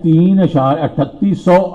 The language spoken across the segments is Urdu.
3.38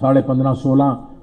15.5-16,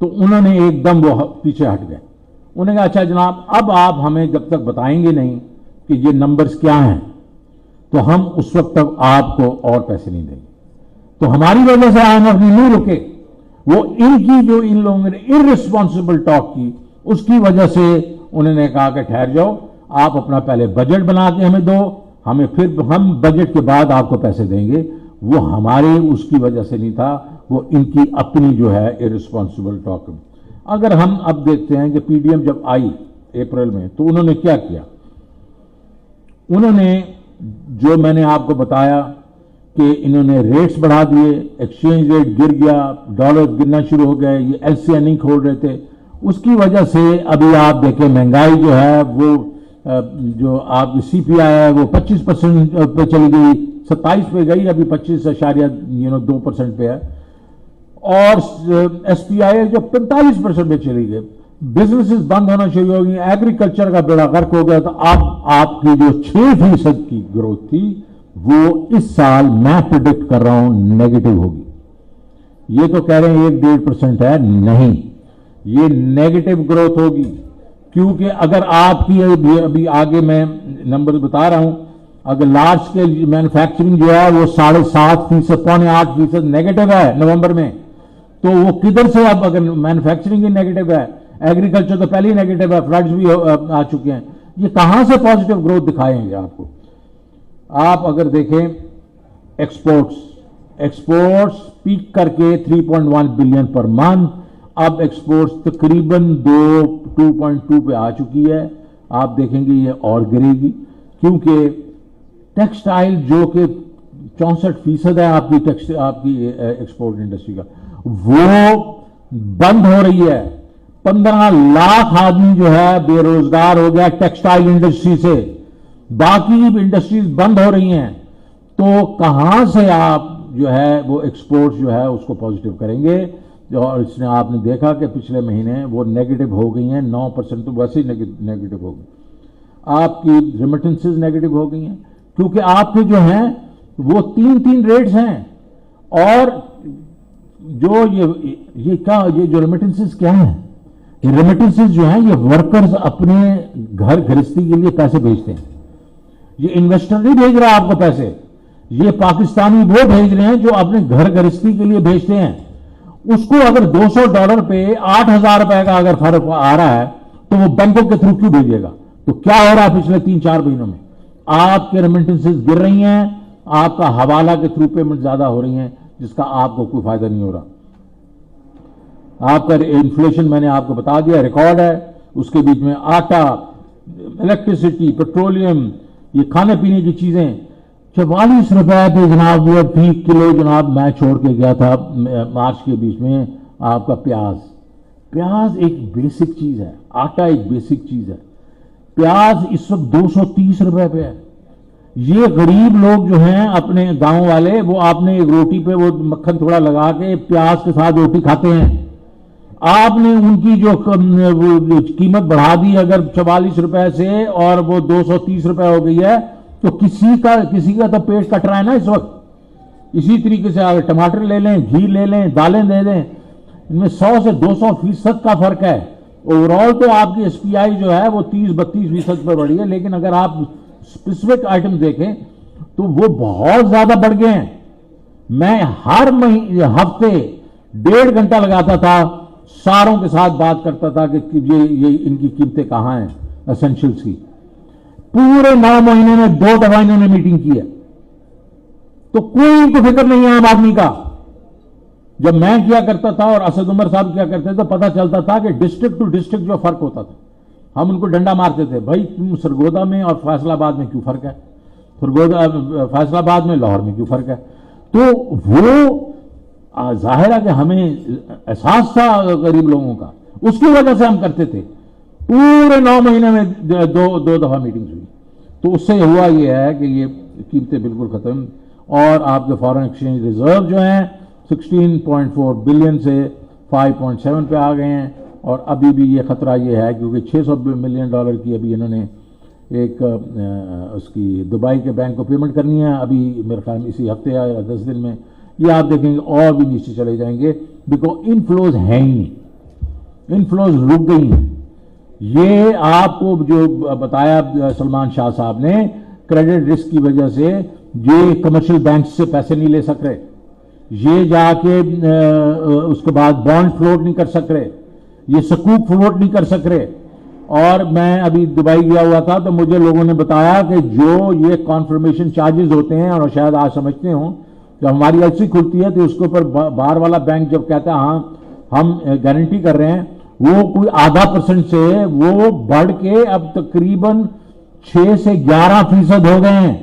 تو انہوں نے ایک دم وہ پیچھے ہٹ گئے. انہوں نے کہا اچھا جناب اب آپ ہمیں جب تک بتائیں گے نہیں کہ یہ نمبرز کیا ہیں تو ہم اس وقت تک آپ کو اور پیسے نہیں دیں گے. تو ہماری وجہ سے IMF اپنی نہیں رکے. وہ ان کی جو ان لوگوں نے ارسپانسبل ٹاک کی اس کی وجہ سے انہوں نے کہا کہ ٹھہر جاؤ, آپ اپنا پہلے بجٹ بنا کے ہمیں دو, ہمیں پھر ہم بجٹ کے بعد آپ کو پیسے دیں گے. وہ ہمارے اس کی وجہ سے نہیں تھا, وہ ان کی اپنی جو ہے ارسپانسبل ٹاک. اگر ہم اب دیکھتے ہیں کہ PDM جب آئی اپریل میں تو انہوں نے کیا کیا. انہوں نے جو میں نے آپ کو بتایا کہ انہوں نے ریٹس بڑھا دیے, ایکسچینج ریٹ گر گیا, ڈالر گرنا شروع ہو گئے, یہ LCI نہیں کھول رہے تھے. اس کی وجہ سے ابھی آپ دیکھیں مہنگائی جو ہے وہ جو آپ کی CPI ہے وہ 25% پہ چلی گئی, 27 پہ گئی, ابھی 25.2% پہ ہے. اور SPI جو 45% پہ چلی گئی. بزنسز بند ہونا شروع ہو گئی, ایگریکلچر کا بیڑا غرق ہو گیا. تو اب آپ کی جو 6% کی گروتھ تھی وہ اس سال میں پریڈکٹ کر رہا ہوں نیگیٹو ہوگی. یہ تو کہہ رہے ہیں 1-1.5% ہے, نہیں, یہ نیگیٹو گروتھ ہوگی. کیونکہ اگر آپ کی ابھی آگے میں نمبر بتا رہا ہوں, اگر لارج اسکیل مینوفیکچرنگ جو ہے وہ 7.5%, 8.5% نیگیٹو ہے نومبر میں, تو وہ کدھر سے اب اگر مینوفیکچرنگ ہی نیگیٹو ہے, ایگریکلچر تو پہلے ہی نیگیٹو ہے, فلڈز بھی آ چکے ہیں, یہ کہاں سے پازیٹو گروتھ دکھائیں گے آپ کو. آپ اگر دیکھیں ایکسپورٹس پیک کر کے 3.1 بلین پر منتھ, اب ایکسپورٹس تقریباً 2.2 پہ آ چکی ہے. آپ دیکھیں گے یہ اور گرے گی, کیونکہ ٹیکسٹائل جو کہ 64% ہے آپ کی ایکسپورٹ انڈسٹری کا, وہ بند ہو رہی ہے. 15 لاکھ آدمی جو ہے بے روزگار ہو گیا ٹیکسٹائل انڈسٹری سے, باقی انڈسٹریز بند ہو رہی ہیں. تو کہاں سے آپ جو ہے وہ ایکسپورٹ جو ہے اس کو پازیٹو کریں گے. اور اس نے آپ نے دیکھا کہ پچھلے مہینے وہ نیگیٹو ہو گئی ہیں, 9% تو ویسے ہی نیگیٹو ہو گئی. آپ کی ریمیٹنسز نیگیٹو ہو گئی ہیں, کیونکہ آپ کے جو ہیں وہ 3 ریٹس ہیں. اور جو یہ جو ریمیٹنسز کیا ہیں, یہ ریمیٹنسز جو ہیں یہ ورکرز اپنے گھر گھرستی کے لیے پیسے بھیجتے ہیں. یہ انویسٹر نہیں بھیج رہا آپ کو پیسے, یہ پاکستانی وہ بھیج رہے ہیں جو اپنے گھر گھرستی کے لیے بھیجتے ہیں. اس کو اگر $200 پہ 8,000 روپے کا اگر فرق آ رہا ہے تو وہ بینکوں کے تھرو کیوں بھیجے گا. تو کیا ہو رہا ہے پچھلے 3-4 مہینوں میں, آپ کے ریمیٹنسز گر رہی ہیں, آپ کا حوالہ کے تھرو پیمنٹ زیادہ ہو رہی ہیں, جس کا آپ کو کوئی فائدہ نہیں ہو رہا. آپ کا انفلیشن میں نے آپ کو بتا دیا ریکارڈ ہے. اس کے بیچ میں آٹا, الیکٹریسٹی, پیٹرولیم, یہ کھانے پینے کی چیزیں 44 روپے پہ جناب وہ فی کلو جناب میں چھوڑ کے گیا تھا مارچ کے بیچ میں. آپ کا پیاز ایک بیسک چیز ہے, آٹا ایک بیسک چیز ہے, پیاز اس وقت 230 روپے پہ ہے. یہ غریب لوگ جو ہیں اپنے گاؤں والے, وہ آپ نے ایک روٹی پہ وہ مکھن تھوڑا لگا کے پیاز کے ساتھ روٹی کھاتے ہیں. آپ نے ان کی جو قیمت بڑھا دی اگر 44 روپے سے اور وہ 230 روپے ہو گئی ہے, تو کسی کا تو پیٹ کٹ رہا ہے نا اس وقت. اسی طریقے سے اگر ٹماٹر لے لیں, گھی لے لیں, دالیں دے دیں, ان میں 100 سے 200% کا فرق ہے. اوور آل تو آپ کی SPI جو ہے وہ 30-32% پہ بڑھی ہے, لیکن اگر آپ اسپیسیفک آئٹم دیکھیں تو وہ بہت زیادہ بڑھ گئے ہیں. میں ہر ہفتے 1.5 گھنٹہ لگاتا تھا, ساروں کے ساتھ بات کرتا تھا کہ یہ ان کی قیمتیں کہاں ہیں اسینشلز کی. پورے 9 مہینے میں 2 دفعہ انہوں نے میٹنگ کی ہے, تو کوئی ان کو فکر نہیں ہے عام آدمی کا. جب میں کیا کرتا تھا اور اسد عمر صاحب کیا کرتے تھے تو پتا چلتا تھا کہ ڈسٹرکٹ ٹو ڈسٹرکٹ جو فرق ہوتا تھا, ہم ان کو ڈنڈا مارتے تھے, بھائی تم سرگودا میں اور فیصل آباد میں کیوں فرق ہے, فیصل آباد میں لاہور میں کیوں فرق ہے. تو وہ ظاہر ہے کہ ہمیں احساس تھا غریب لوگوں کا, اس کی وجہ سے ہم کرتے تھے. پورے 9 مہینے میں 2 دفعہ میٹنگز ہوئی. تو اس سے ہوا یہ ہے کہ یہ قیمتیں بالکل ختم, اور آپ کے فارن ایکسچینج ریزرو جو ہیں 16.4 بلین سے 5.7 پہ آ گئے ہیں. اور ابھی بھی یہ خطرہ یہ ہے کیونکہ $600 ملین کی ابھی انہوں نے ایک اس کی دبئی کے بینک کو پیمنٹ کرنی ہے, ابھی میرے خیال میں اسی ہفتے یا 10 دن میں. یہ آپ دیکھیں گے اور بھی نیچے چلے جائیں گے, بیکاز ان فلوز ہیں ہی نہیں. انفلوز رک گئی ہیں. یہ آپ کو جو بتایا سلمان شاہ صاحب نے, کریڈٹ رسک کی وجہ سے یہ کمرشل بینکس سے پیسے نہیں لے سک رہے, یہ جا کے اس کے بعد بانڈ فلوٹ نہیں کر سک رہے, یہ سکوک فلوٹ نہیں کر سک رہے. اور میں ابھی دبئی گیا ہوا تھا تو مجھے لوگوں نے بتایا کہ جو یہ کانفرمیشن چارجز ہوتے ہیں, اور شاید آج سمجھتے ہوں کہ ہماری ایل سی کھلتی ہے تو اس کے اوپر باہر والا بینک جب کہتا ہے ہاں ہم گارنٹی کر رہے ہیں, وہ کوئی 0.5% سے وہ بڑھ کے اب تقریباً 6 سے 11% ہو گئے ہیں.